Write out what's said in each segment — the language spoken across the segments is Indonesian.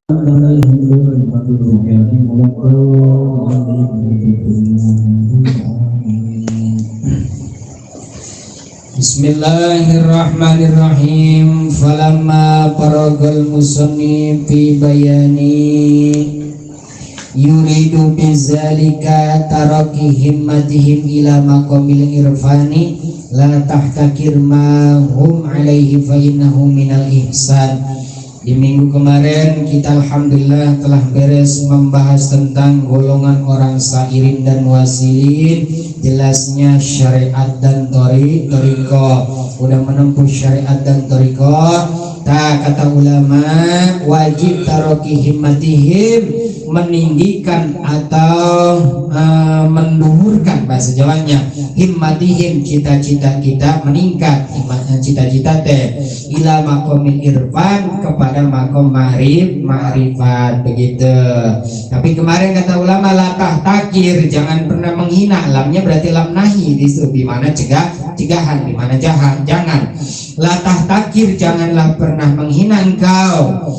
Bismillahirrahmanirrahim. Falamma faragal musannif fi bayani yuridu bizalika taraki himmatihim ila maqamil irfani la tahtakir ma hum alaihi fa innahu minal ihsan. Di minggu kemarin kita alhamdulillah telah beres membahas tentang golongan orang sairin dan wasilin, jelasnya syariat dan toriko. Udah menempuh syariat dan toriko, kata ulama wajib taroki himmatihim, meninggikan atau menduhurkan, bahasa Jawanya himmatihim, cita-cita kita meningkat, cita-cita teh ila makomil irfan, kepada makom ma'rifat begitu. Tapi kemarin kata ulama latah takir, jangan pernah menghina. Lamnya berarti lam nahi disitu, di mana cegahan, di mana jangan. Latah takir, janganlah pernah menghina engkau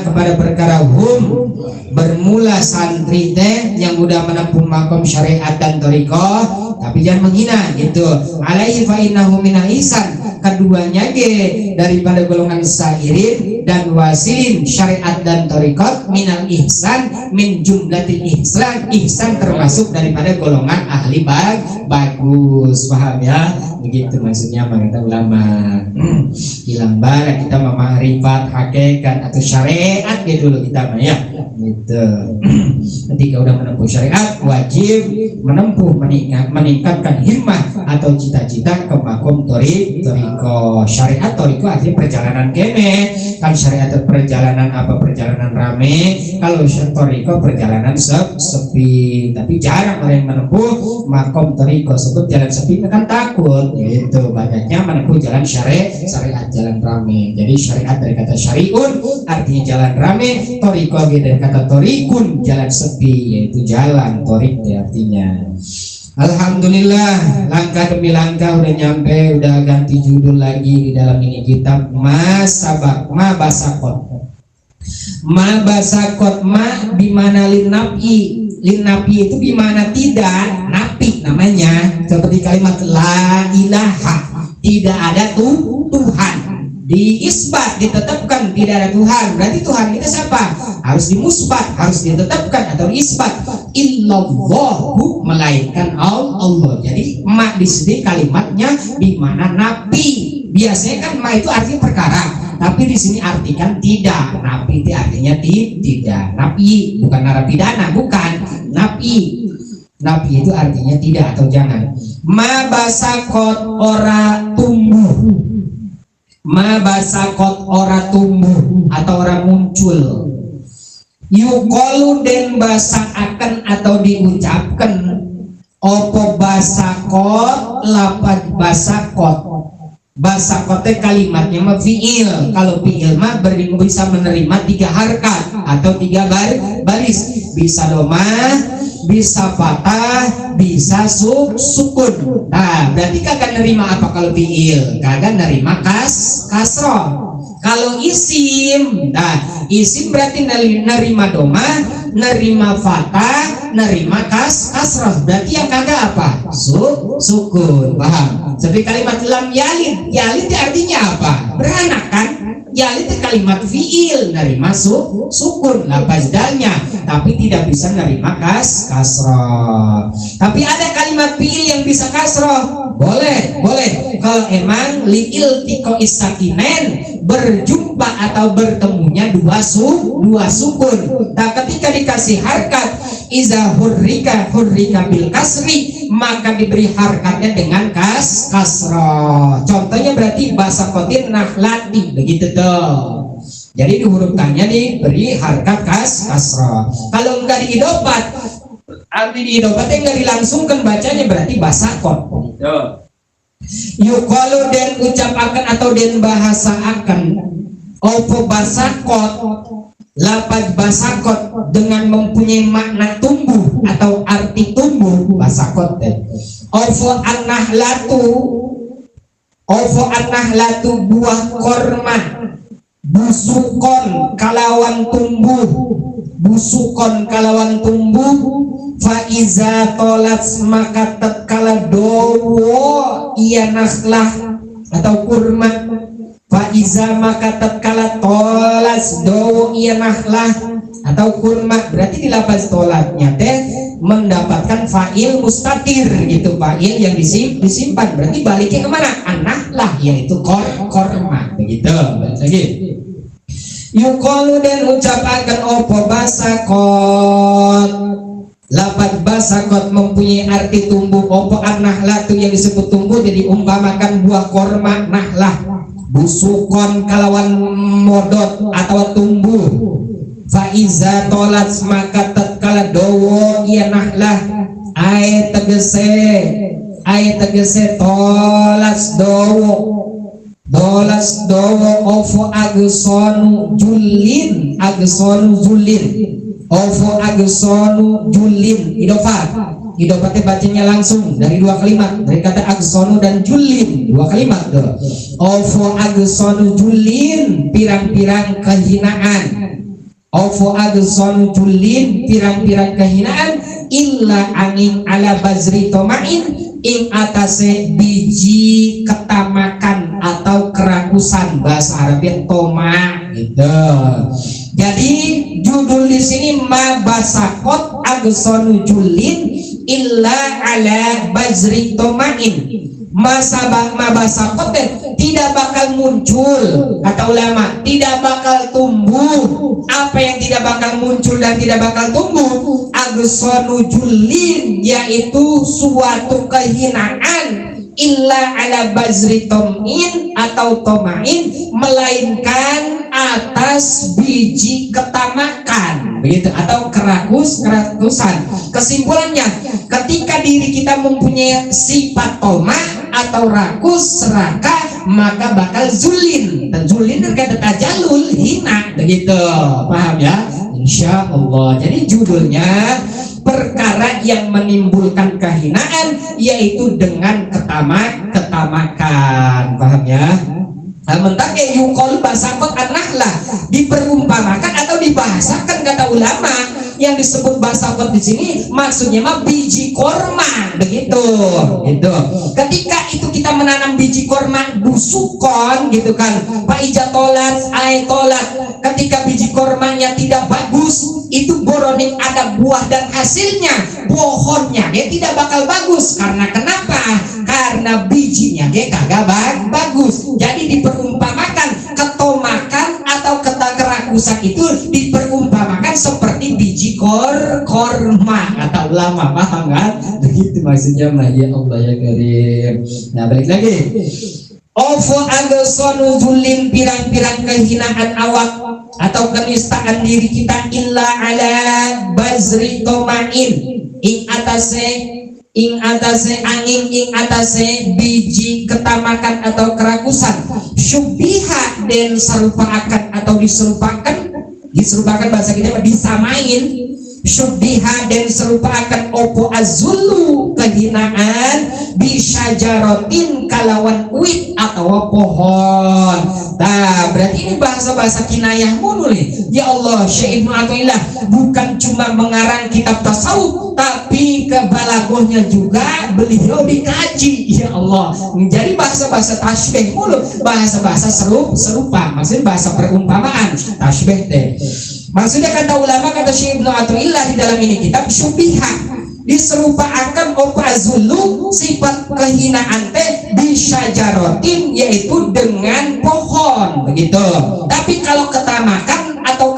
kepada perkara hum, bermula santri teh yang udah menempuh makom syariat dan torikoh, tapi jangan menghina gitu. Alaihi fa innahu minal ihsan, keduanya ge daripada golongan sairin dan wasilin, syariat dan torikoh, minal ihsan, min jumlatil ihsan termasuk daripada golongan ahli bagus. Paham ya? Begitu maksudnya kata ulama. Hilang bara kita memakrifat hakikat atau syariat gitu dulu kita ya gitu. Ketika udah menempuh syariat, wajib menempuh meningkatkan himmah atau cita-cita ke makom toriko. Syariat toriko artinya perjalanan kene kan. Syariat perjalanan apa? Perjalanan rame. Kalau toriko perjalanan sepi. Tapi jarang orang yang menempuh makom toriko. Sebut jalan sepi kan takut gitu. Banyaknya menempuh jalan syariat jalan rame. Jadi syariat dari kata syariun artinya jalan rame, toriko dari kata torikun jalan sepi, yaitu jalan torik artinya. Alhamdulillah, langkah demi langkah udah nyampe, udah ganti judul lagi di dalam ini kitab Masabak Mabasakot. Mabasakot ma bimana linapi itu bimana tidak, napi namanya, seperti kalimat la ilaha, tidak ada Tuhan, diisbat, ditetapkan tidak ada Tuhan. Berarti Tuhan itu siapa? Harus dimusbat, harus ditetapkan atau diisbat. Illallahu, melainkan Allah. Jadi ma di sini kalimatnya di mana napi. Biasanya kan ma itu artinya perkara, tapi di sini artikan tidak. Napi itu artinya tidak. Napi bukan narapidana, bukan. Napi itu artinya tidak atau jangan. Ma basakot ora tumbuh. Ma basakot ora tumbuh atau ora muncul. Yukolu den basakaken atau diucapkan opo basakot lapad basakot. Basakotnya kalimatnya mah fiil. Kalau fiil mah bisa menerima 3 harkat atau 3 baris. Bisa domah, bisa patah, bisa sukun. Nah, berarti kagak nerima apa kalau fiil? Kagak nerima kasroh. Kalau isim, nah isim berarti nerima domah, nerima fatah, nerima kasroh. Berarti yang kagak apa? Sukun. Paham? Seperti kalimat lam yalid. Yalid artinya apa? Beranak kan? Yalid itu kalimat fiil, nerima sukun lafaz dalnya, tapi tidak bisa nerima kasroh. Tapi ada kalimat fiil yang bisa kasroh. Boleh. Kalau emang liil tiko isakinen, berjumpa atau bertemunya dua sukun. Nah, ketika dikasih harkat iza hurrika bil kasri, maka diberi harkatnya dengan kasroh. Contohnya berarti bahasa kotin nahlati, begitu tuh. Jadi dihurufkannya diberi harkat kasroh. Kalau enggak diidopat, arti diidobatnya enggak dilangsungkan bacanya, berarti basakot. Yukalu den ucapakan atau den bahasa akan opo basakot, lapad basakot dengan mempunyai makna tumbuh atau arti tumbuh, basakot deh. Opo an-nahlatu buah korma, busukon kalawan tumbuh, busukon kalawan tumbuh, faiza tolat maka tatkala dowo iya nakhlah atau kurma, faiza maka tatkala tolas dowo iya nakhlah atau kurma, berarti di lafaz tolatnya teh mendapatkan fa'il mustatir gitu, fa'il yang disimpan, berarti baliknya kemana? Anahlah, yaitu korma begitu. Lagi yuqalu dan ucapakan opo basakot, lafaz basakot mempunyai arti tumbuh. Opo an-nahlah tu yang disebut tumbuh, jadi umpamakan buah korma nahlah, busukon kalawan modot atau tumbuh, faiza tolat maka tatkala dowo iya nahlah, ayat tegese tolas dowo ofo agsonu julin ofo agsonu julin idofate bacanya langsung dari dua kalimat, dari kata agsonu dan julin, dua kalimat tuh. Ofo agsonu julin pirang-pirang kehinaan, ofo agsonu julin pirang-pirang kehinaan, illa angin ala bazri tomain ing atase biji ketamakan atau kerakusan, bahasa Arabnya toma gitu. Jadi judul di sini ma basakot agsonu julin illa ala bazri tomain. Mabasakot tidak bakal muncul, kata ulama, tidak bakal tumbuh. Apa yang tidak bakal muncul dan tidak bakal tumbuh? Agsonu julin, yaitu suatu kehinaan, illa ala bazri tomin atau tomain, melainkan atas biji ketamakan begitu, atau kerakusan. Kesimpulannya, ketika diri kita mempunyai sifat tomah atau rakus, serakah, maka bakal zulin, dan zulin terkait tajalul, hina begitu, paham ya? Insya Allah. Jadi judulnya perkara yang menimbulkan kehinaan, yaitu dengan ketamakan, paham ya? Mentake yukol basakot anahlah, diperumpamakan atau dibahasakan, kata ulama. Yang disebut basakot di sini maksudnya mah biji korma begitu. Gitu. Ketika itu kita menanam biji korma busukon gitu kan, paija tolat, tolat. Ketika biji kormanya tidak bagus, itu boronik ada buah dan hasilnya, pohonnya dia tidak bakal bagus. Karena kenapa? Karena bijinya dia kagak bagus. Jadi diperumpamakan ketomakan atau kerakusan itu diperumpamakan seperti biji korma, kata ulama, paham kan? Begitu maksudnya mah, ya Allah ya Karim. Nah, balik lagi. Ofo agsonu zulin, pirang-pirang kehinaan awak atau kenistaan diri kita, illa ala bazri tomain, ing atase angin, ing atase biji ketamakan atau kerakusan, syubiha dan serupakan atau diserupakan bahasa kita disamain, syubiha dan serupakan opo azulu kehinaan, bisyajarotin kalawan uit atau pohon. Nah, berarti ini bahasa-bahasa kinayah mulu nih. Ya Allah, Syekh Ibnu Athaillah bukan cuma mengarang kitab tasawuf, tapi kebalaghahnya juga beliau dikaji. Ya Allah, menjadi bahasa-bahasa tasbih mulu, bahasa-bahasa serupa, maksudnya bahasa perumpamaan, tasbih teh. Maksudnya kata ulama, kata Syekh Ibnu Athaillah di dalam ini kitab, syubiha diserupaakan opazulu sifat kehinaan teh bisyajarotin, yaitu dengan pohon begitu. Tapi kalau ketamakan atau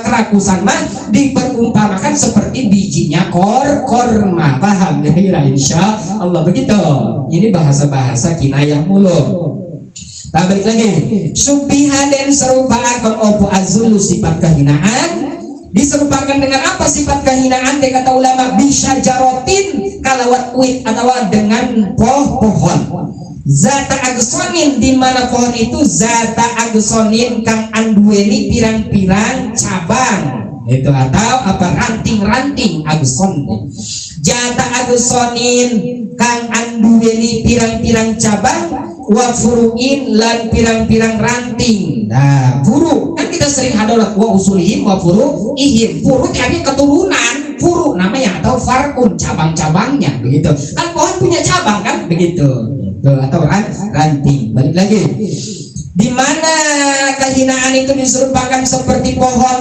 kerakusan mah diperumpamakan seperti bijinya korma, paham ya? Insya Allah begitu. Ini bahasa-bahasa kinayah mulu. Balik lagi, syubiha dan serupakan opo azulu sifat kehinaan, diserupakan dengan apa sifat kehinaan? Dia kata ulama, bisyajarotin kalawat uit atau dengan pohon zata agsonin, di mana pohon itu zata agsonin kang anduweni pirang-pirang cabang itu, atau apa, ranting-ranting agson. Jata agsonin kang anduweni pirang-pirang cabang, wa furuin lan pirang-pirang ranting. Nah, furu kan kan kita sering hadalat wa usulihim wa furu'ihim. Furu' artinya keturunan, furu' namanya atau far'un, cabang-cabangnya begitu. Kan pohon punya cabang kan begitu. Tuh, atau ranting. Balik lagi. Di mana kehinaan itu diserupakan seperti pohon,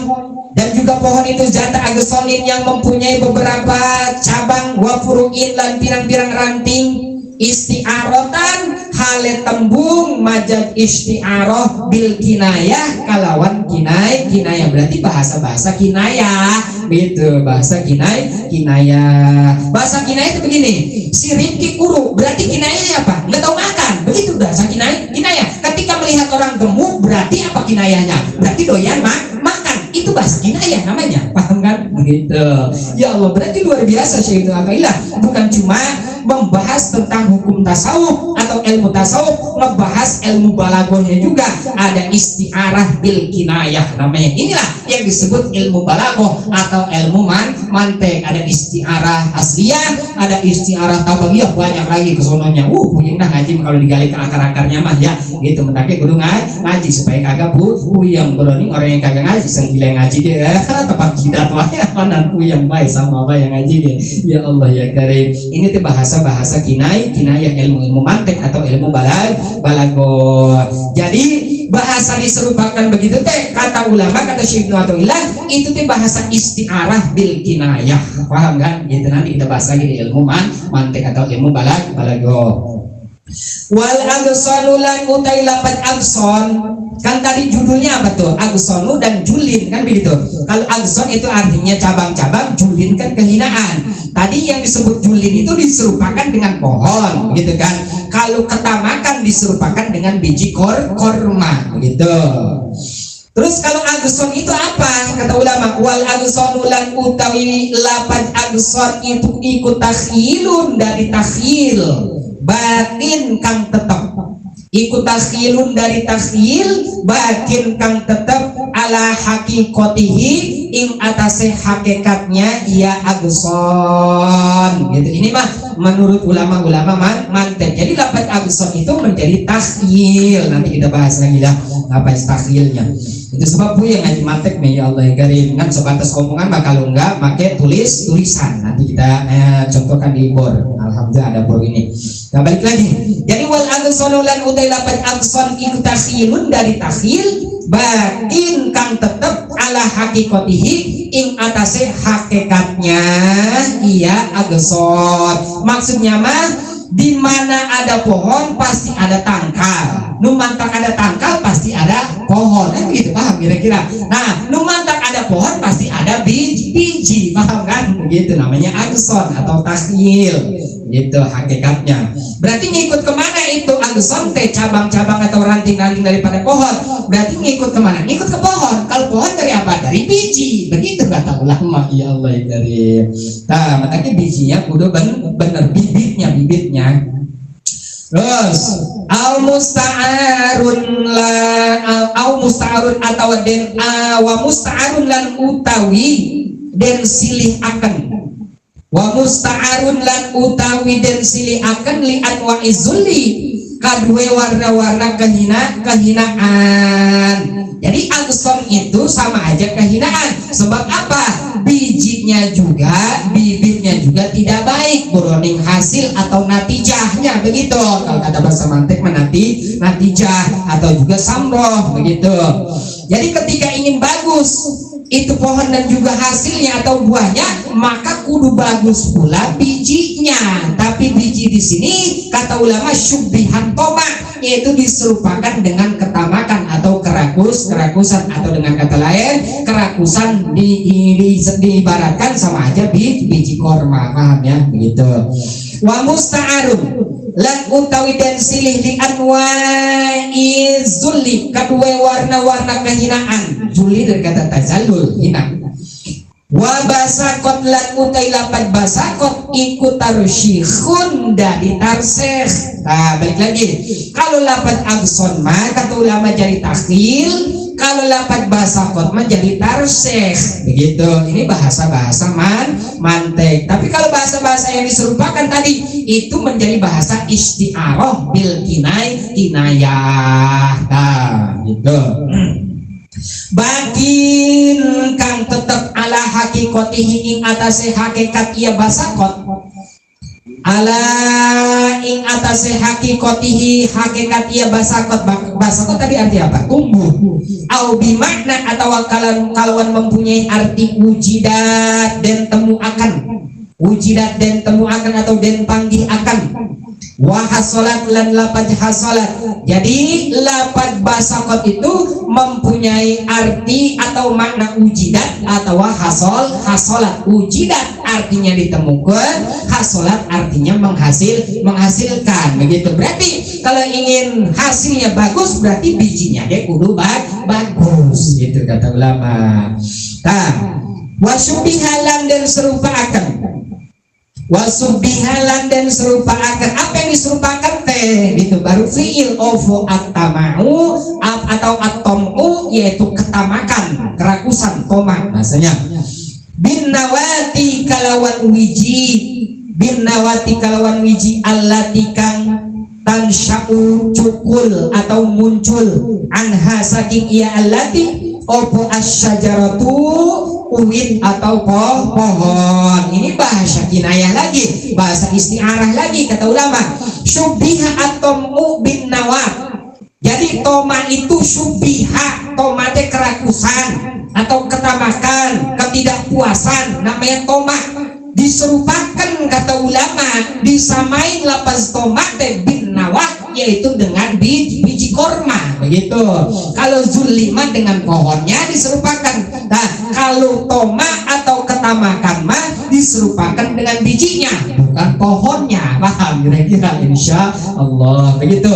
dan juga pohon itu zat agsonin yang mempunyai beberapa cabang, wa furu'in lan pirang-pirang ranting. Isti'arotan hale tembung majad isti'aroh bil kinayah kalawan kinayah berarti bahasa kinayah gitu, bahasa kinayah. Bahasa kinayah itu begini, si Rifki kuru berarti kinayahnya apa? Nggak tahu makan, begitu bahasa kinayah. Ketika melihat orang gemuk berarti apa kinayahnya? Berarti doyan makan, itu bahasa kinayah namanya, paham kan? Begitu. Ya Allah, berarti luar biasa Syekh Ibnu Athaillah, bukan cuma membahas tentang hukum tasawuf atau ilmu tasawuf, ngebahas ilmu balaghahnya juga. Ada isti'arah bil kinayah namanya. Inilah yang disebut ilmu balaghah atau ilmu mantek. Ada isti'arah asliyah, ada isti'arah tabagiyah, banyak lagi kesononya. Puyeng dah ngaji kalau digali ke akar-akarnya mah ya. Gitu mentake kudu ngaji supaya kagak puyeng. Berani orang yang kagak ngaji senggila ngaji dia tempat jidat wae panan puyeng bae sama apa yang ngaji dia. Ya Allah ya Karim. Ini tuh bahasa kinayah ilmu mantek atau ilmu balaghah. Jadi bahasa diserupakan begitu teh, kata ulama, kata Syekh Ibnu Athaillah, itu teh bahasa isti'arah bil kinayah, paham kan? Gitu nanti kita bahas lagi di ilmu mantek atau ilmu balaghah. Wal agsonu lan utai lapat agson, kan tadi judulnya apa tuh? Agsonu dan julin kan begitu. Kalau agson itu artinya cabang-cabang, julin kan kehinaan. Tadi yang disebut julin itu diserupakan dengan pohon, gitu kan? Kalau ketamakan diserupakan dengan biji korma, begitu. Terus kalau agson itu apa? Kata ulama, wal agsonu lan utawi lapat agson itu ikut takhilun dari takhil. Batin kang tetap ikut takhilun dari takhil, batin kang tetap ala hakikotihi ing atase hakikatnya ia agson gitu. Ini mah menurut ulama-ulama mantek. Jadi lapat agson itu menjadi takhil. Nanti kita bahas lagi lah apa takhilnya. Itu sebab yang ngaji mantek nih, ya Allah ya Karim, kan sebatas omongan mah, kalau enggak pakai tulisan. Nanti kita contohkan di bor. Alhamdulillah ada bor ini. Nah, balik lagi. Jadi wal agsonu lan utai lapat agson iku takhilun dari takhil, batin kang tetep ala hakikotihi ing atase hakikatnya ia agson. Maksudnya mah di mana ada pohon pasti ada tangkal. Numantak ada tangkal pasti ada pohon. Begitu, paham kira-kira? Nah, numantak ada pohon pasti ada biji, paham kan? Begitu namanya agson atau takhil. Gitu hakikatnya. Berarti ngikut kemana itu agson teh, cabang-cabang atau ranting-ranting daripada pohon. Berarti ngikut kemana? Ngikut ke pohon. Kalau pohon dari apa? Dari biji. Begitu kata ulama. Ya Allah ya Karim. Nah, makanya bijinya kudu bener bibitnya. Terus au musta'arun atau den wa musta'arun lan utawi den silih akan, wa musta'arun lan utawi den silih akan li anwa izuli kadue warna-warna kehinaan. Jadi agson itu sama aja kehinaan. Sebab apa? Bijinya juga, bibitnya juga tidak baik, beroning hasil atau natijahnya begitu. Kalau kata bahasa mantek natijah atau juga samroh begitu. Jadi ketika ingin bagus itu pohon dan juga hasilnya atau buahnya, maka kudu bagus pula bijinya. Tapi biji di sini kata ulama syubbihan tomak, yaitu diserupakan dengan ketamakan atau kerakusan, atau dengan kata lain kerakusan diibaratkan sama aja biji korma, paham ya begitu. Wa musta'arun lan utawi dan silih li anwa'i zulli, kedua warna-warna kehinaan. Juli dari kata tazallul, hina. Wa basakot lan utai lapat basakot ikut tarsyikhun dari tarsih. Nah, balik lagi. Kalau lapat agson mah kata ulama jadi takhil, kalau lapat basakot mah jadi tarsih. Begitu. Ini bahasa-bahasa mantek. Tapi kalau bahasa-bahasa yang diserupakan tadi itu menjadi bahasa isti'arah bil kinayah. Nah, gitu. hakikotihi ing atase hakikat ia basakot. Ala ing atase hakikotihi hakikat ia basakot. Basakot tadi arti apa? Tumbuh. Au bimakna atau kalawan mempunyai arti wujidat dan temu akan. Wujidat dan temu akan atau dan panggih akan. Wahasolat lan lapad hasolat. Jadi lapad basakot itu mempunyai arti atau makna wujidat atau hasolat. Wujidat artinya ditemukan, hasolat artinya menghasilkan. Begitu. Berarti kalau ingin hasilnya bagus, berarti bijinya dia kudu bagus. Gitu kata ulama. Nah, wasubihalan dan serupa akan. Wasubihalan dan serupa akan. Apa yang diserupakan teh? Itu baru fiil ovo at-tama'u atau at-tom'u, yaitu ketamakan, kerakusan, tomak bahasanya. Bin nawati kalawan wiji, bin nawati kalawan wiji allati kang tansya'u cukul atau muncul anha saking ia allati opo asyajaratu uwit atau pohon. Ini bahasa kinayah lagi, bahasa istiarah lagi kata ulama. Syubiha atom'u bin nawat. Jadi toma itu syubiha, toma itu kerakusan atau ketamakan, ketidakpuasan, namanya toma. Diserupakan kata ulama, disamain lapas toma bin nawat, yaitu dengan biji korma. Begitu. Kalau zulima dengan pohonnya diserupakan. Nah, kalau toma atau ketamakan mah diserupakan dengan bijinya, bukan pohonnya. Paham kira-kira? Insya Allah. Begitu.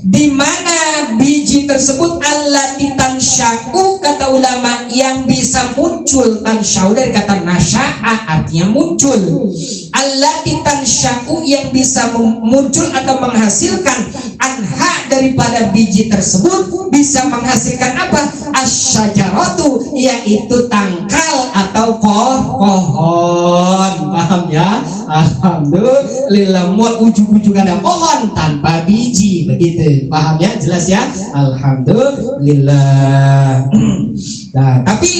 Di mana biji tersebut allati tansyaku kata ulama yang bisa muncul, tansyau dari kata nasya'a artinya muncul. Allati tansyaku yang bisa muncul atau menghasilkan anha daripada biji tersebut bisa menghasilkan apa? Asyajaratu, yaitu tangkal atau pohon. Paham ya? Alhamdulillah, mau ujung-ujung ada pohon tanpa biji. Begitu. Paham ya? Jelas ya? Alhamdulillah. Nah, tapi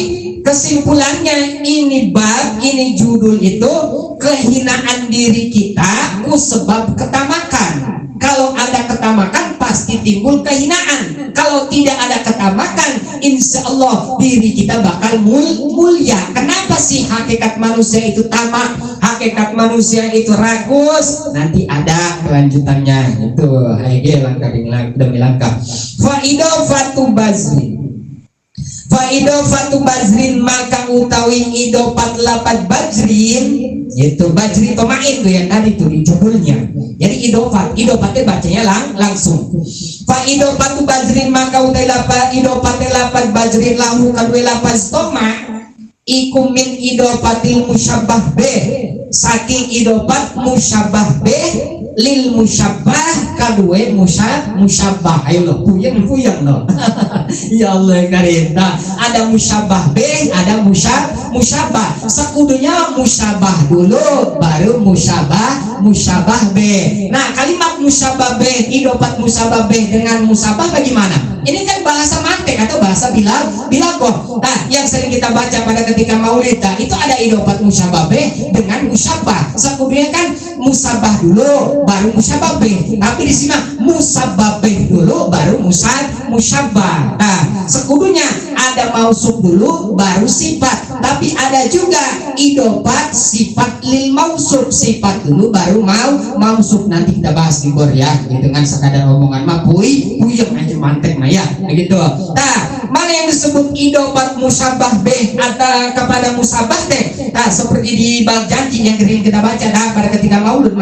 kesimpulannya ini bab, ini judul itu kehinaan diri kita sebab ketamakan. Kalau ada ketamakan pasti timbul kehinaan. Kalau tidak ada ketamakan, insya Allah diri kita bakal mulia. Kenapa sih hakikat manusia itu tamak? Hakikat manusia itu rakus. Nanti ada kelanjutannya. Itu langkah demi langkah. Fa'idofatu bazrin. Fa'idofatu bazrin, maka utawi idopat lapat bazrin, itu bajri tomain tuh yang tadi tuh di judulnya. Jadi idopatnya bacanya langsung. Fa'idofatu bazrin, maka utawi idopatnya lapat bazrin lahu kadwe lapat toma iku min idopatil musyabbah beh, saking idopat musyabbah beh lil musyabbah kadue musyabbah. Ayo lo puyeng no. Ya Allah karim. Nah, ada musyabbah beh, ada musyabbah. Sekudunya musyabbah dulu baru musyabbah beh. Nah, kalimat musyabbah beh, idopat musyabbah beh dengan musyabbah bagaimana? Ini kan bahasa mantek atau bahasa bilagoh. Nah, yang sering kita baca pada ketika maulid, itu ada idopat musyabbah beh dengan musyabbah. Sekudunya kan musyabbah dulu baru musyabbah beh. Tapi di sini musyabbah beh dulu baru musyabbah. Nah, sekudunya ada mausuf dulu baru sifat. Tapi ada juga idopat sifat lil mausuf, sifat dulu baru mausuf. Nanti kita bahas di bor ya. Dengan sekadar omongan mah puyeng aja mantek nah ya. Begitu. Nah, mana yang disebut idopat musyabbah beh atau kepada musyabbah teh? Nah, seperti di bab janji yang kita baca pada ketika maulud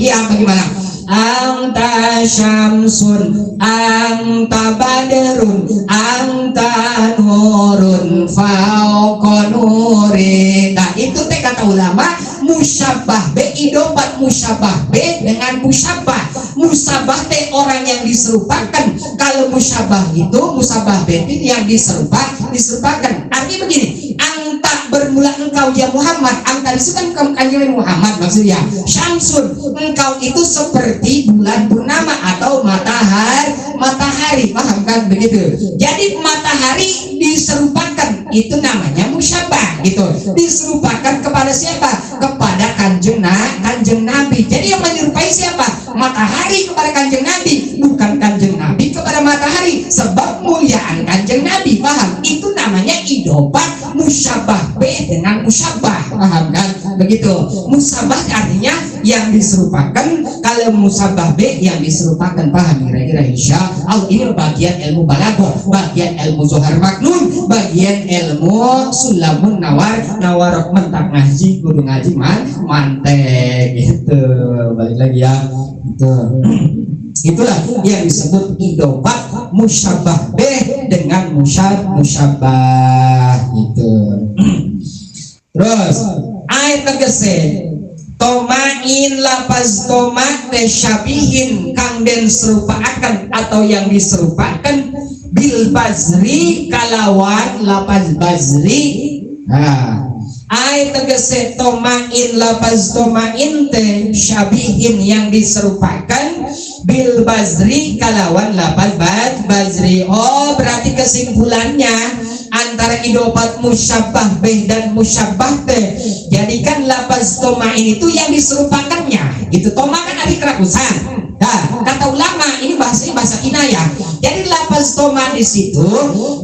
ya bagaimana? Anta syamsun, anta badrun, anta nurun fauqa nuri. Nah, itu teh kata ulama musyabbah be, idopat musyabbah be dengan musyabbah. Musyabbah teh orang yang diserupakan. Kalau musyabbah itu musyabbah be yang diserupakan. Artinya begini, anta bermula engkau ya Muhammad, antara itu kan kanjeng Muhammad maksudnya. Syamsun, engkau itu seperti bulan purnama atau matahari, paham kan begitu. Jadi matahari diserupakan, itu namanya musyabah gitu. Diserupakan kepada siapa? Kepada kanjeng Nabi. Jadi yang menyerupai siapa? Matahari kepada kanjeng Nabi, bukan kanjeng Nabi kepada matahari. Sebab muliaan kanjeng Nabi, paham? Itu namanya idobat musyabah B dengan musyabah, paham kan? Begitu. Musyabah artinya yang diserupakan, kalau musyabah B yang diserupakan, paham kira-kira insya Allah. Ini bagian ilmu balaghah, bagian ilmu Zuhar Maknun, bagian ilmu Sulamun Nawar mentak ngaji kudu ngaji mantek gitu. Balik lagi ya. Itulah yang disebut idobat musyabah B dengan musyabah gitu. Terus ayat tegese tomain lapaz tomak tesyabihin kang den serupaakan atau yang diserupakan bil bazri kalawan lapaz bazri. Ayat tegese tomain lapaz tomain te syabihin yang diserupakan bil bazri kalawan lapaz bazri. Oh, berarti kesimpulannya antara idobat musyabah beh dan musyabah teh, jadikan lapaz tomain itu yang diserupakannya gitu. Toma kan ada kerakusan. Nah, kata ulama ini bahasa kinayah. Jadi lapaz toma di situ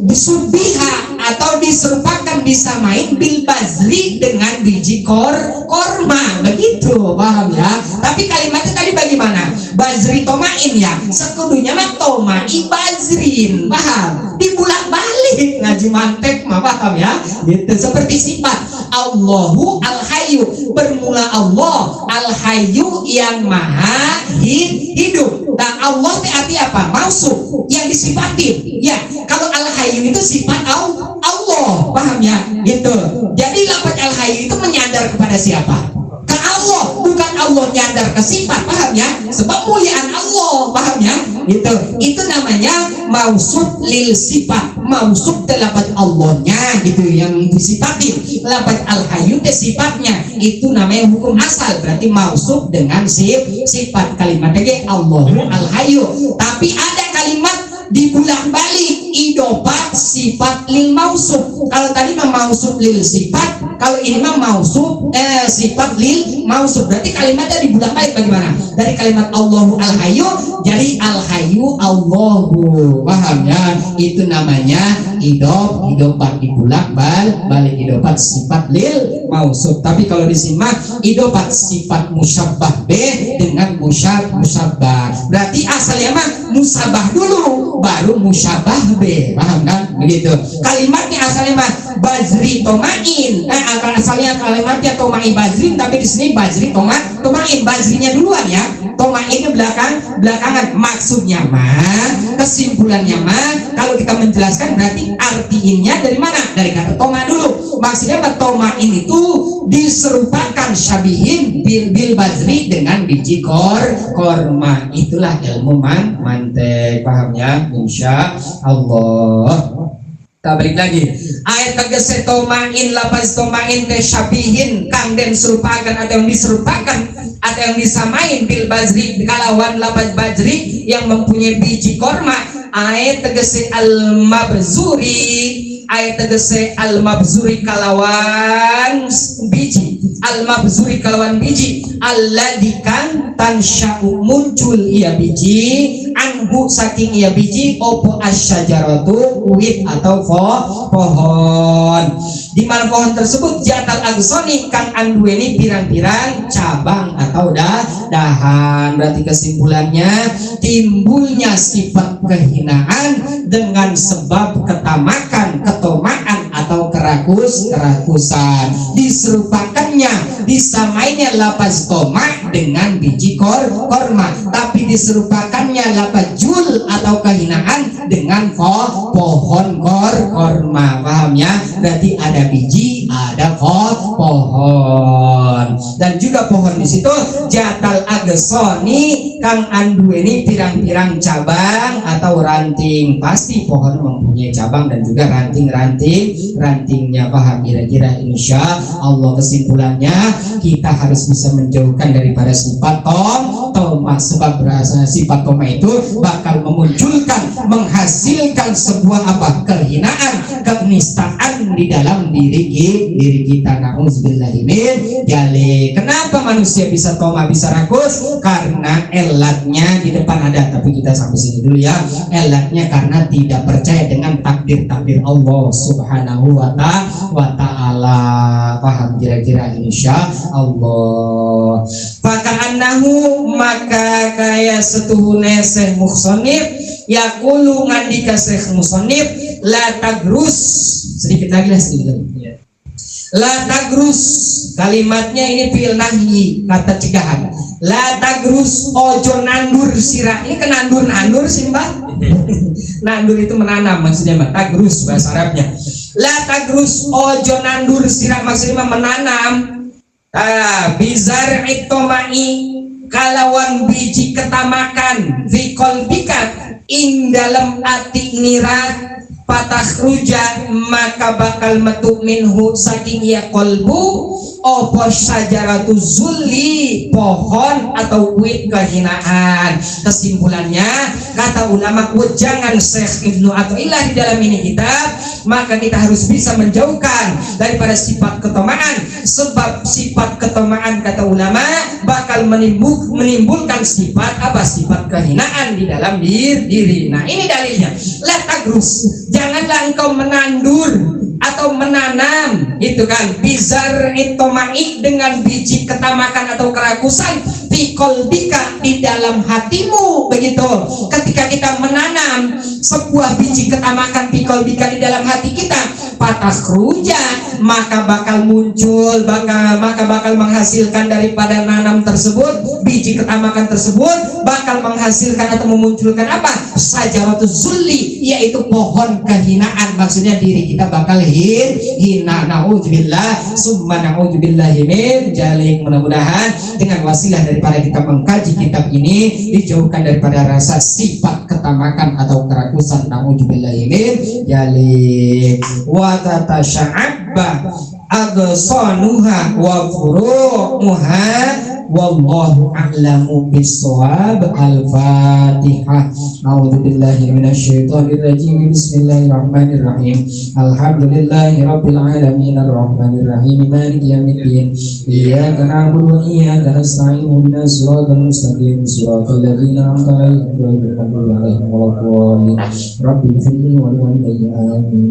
disubiha atau diserupakan, disamain bil bazri dengan biji korma, begitu, paham ya? Tapi kalimatnya tadi bagaimana? Bazri tomain ya, sekudunya mah tomai bazrin, paham? Dibulak balik ngaji mantek mah, paham ya? Gitu. Seperti sifat Allahu al-hayyu, bermula Allah al-hayyu yang maha hidup. Nah, Allah itu arti apa? Mausuf, yang disifatin. Ya, kalau al-hayyu itu sifat Allah, paham ya? Gitu. Jadi lafaz al-hayyu itu menyandar kepada siapa? Ke Allah, bukan Allah nyandar ke sifat, paham ya? Sebab muliaan Allah, paham ya? Gitu. Itu namanya mausuf lil sifat, mausuf ke lafaz Allahnya gitu yang disifatin. Lafaz al-hayyu ke sifatnya, itu namanya hukum asal, berarti mausuf dengan sifat. Kalimatnya Allahu al-hayyu. Tapi ada kalimat dibulak balik idobat sifat lil mausuf. Kalau tadi mah mausuf lil sifat, kalau ini mah mausuf sifat lil mausuf. Berarti kalimatnya dibulak balik bagaimana? Dari kalimat Allahu al-hayyu jadi al-hayyu Allahu, paham ya? Itu namanya idobat dibulak balik idobat sifat lil mausuf. Tapi kalau disimak idobat sifat musyabbah B dengan musyabbah. Berarti asalnya mah musabah dulu baru musyabah B, paham kan? Begitu. Kalimatnya asalnya mah bazri tomain. Asalnya kalimatnya tomai bazrin, tapi di sini bazri tomain. Bazrinya duluan ya. Tomainnya belakangan. Maksudnya mah, kesimpulannya mah, kalau kita menjelaskan berarti artinya dari mana? Dari kata toma dulu. Maksudnya tomain itu diserupakan syabihin bil bazri dengan biji korma. Itulah ilmu mantek, paham ya? Insya Allah. Kita balik lagi. Ayat tegese tomain lapaz tomain te syabihin kang den serupakan atau yang diserupakan atau yang disamain bil bazri kalawan lapaz bazri yang mempunyai biji korma. Ayat tegese al mabzuri. Ayat tegese al mabzuri kalawan biji. Al mabzuri kalawan biji. Alladzi kan tansya'u muncul ia biji anhu saking ia biji opo asyajaratu uwit atau pohon. Di mana pohon tersebut jatal agsoni kang anduweni pirang-pirang cabang atau dahan. Berarti kesimpulannya timbulnya sifat kehinaan dengan sebab ketamakan, ketomaan atau kerakusan. Diserupakannya, disamainya lapaz tomak dengan biji korma, tapi diserupakan lawannya lapa jul atau kehinaan dengan pohon korma, paham ya? Berarti ada biji, ada pohon, dan juga pohon di situ jatal agesoni kang andu ini pirang-pirang cabang atau ranting. Pasti pohon mempunyai cabang dan juga rantingnya, paham kira-kira? Insya Allah kesimpulannya kita harus bisa menjauhkan daripada sifat toma, sebab berasa sifat toma itu bakal menghasilkan sebuah kehinaan, kenistaan di dalam diri kita. Nauzubillahi min dzalik. Kenapa manusia bisa toma, bisa rakus? Karena elatnya di depan ada, tapi kita sampai sini dulu ya. Elatnya karena tidak percaya dengan takdir Allah Subhanahu wa ta'ala, paham kira-kira? Insya Allah. Faka'annahu, maka kaya setuhune Syekh Musonif yaqulu ngandika Syekh Musonif, la tagrus, sedikit lagi la tagrus, kalimatnya ini fi'il nahyi, kata cegahan. La tagrus, ojo nandur sirah. Ini kan nandur sih mbak. Nandur itu menanam maksudnya mbak. Tagrus bahasa Arabnya. La tagrus, ojo nandur sirah, maksudnya menanam. Bizar itomai, kalawan biji ketamakan, fikol bikat ing dalam ati nirat, patah ruja, maka bakal metu minhu saking ya kolbu opo sajaratu zulli, pohon atau wit kehinaan. Kesimpulannya kata ulama jangan Syekh Ibnu Athaillah di dalam ini kitab, maka kita harus bisa menjauhkan daripada sifat ketomaan, sebab sifat ketomaan kata ulama bakal menimbulkan sifat kehinaan di dalam diri. Nah ini dalilnya. La tagrus, janganlah engkau menandur atau menanam, itu kan, bizar itomai, dengan biji ketamakan atau kerakusan, fikolbika, di dalam hatimu. Begitu, ketika kita menanam sebuah biji ketamakan fikolbika di dalam hati kita, patah keruja, maka bakal muncul, maka bakal menghasilkan daripada nanam tersebut, biji ketamakan tersebut bakal menghasilkan atau memunculkan apa? Sajaratu zulli, yaitu pohon kehinaan. Maksudnya diri kita bakal hina. Na'udzubillah summa na'udzubillahi min dzalik. Mudah-mudahan dengan wasilah daripada kita mengkaji kitab ini dijauhkan daripada rasa sifat ketamakan atau kerakusan. Na'udzubillahi min dzalik. Wa tatasya'abba agsanuha wa furu'uha wallahu a'lamu bis-shawab. Al-Fatihah. A'udzubillahi minasyaitonir rajim. Bismillahirrahmanirrahim. Alhamdulillahi rabbil alamin arrahmanir rahim maliki yaumiddin. Iyyaka na'budu wa iyyaka nasta'in ihdinas siratal mustaqim siratal ladzina an'amta 'alaihim ghairil maghdubi 'alaihim waladdallin. Rabbil ighfirli wa li walidayya. Amin.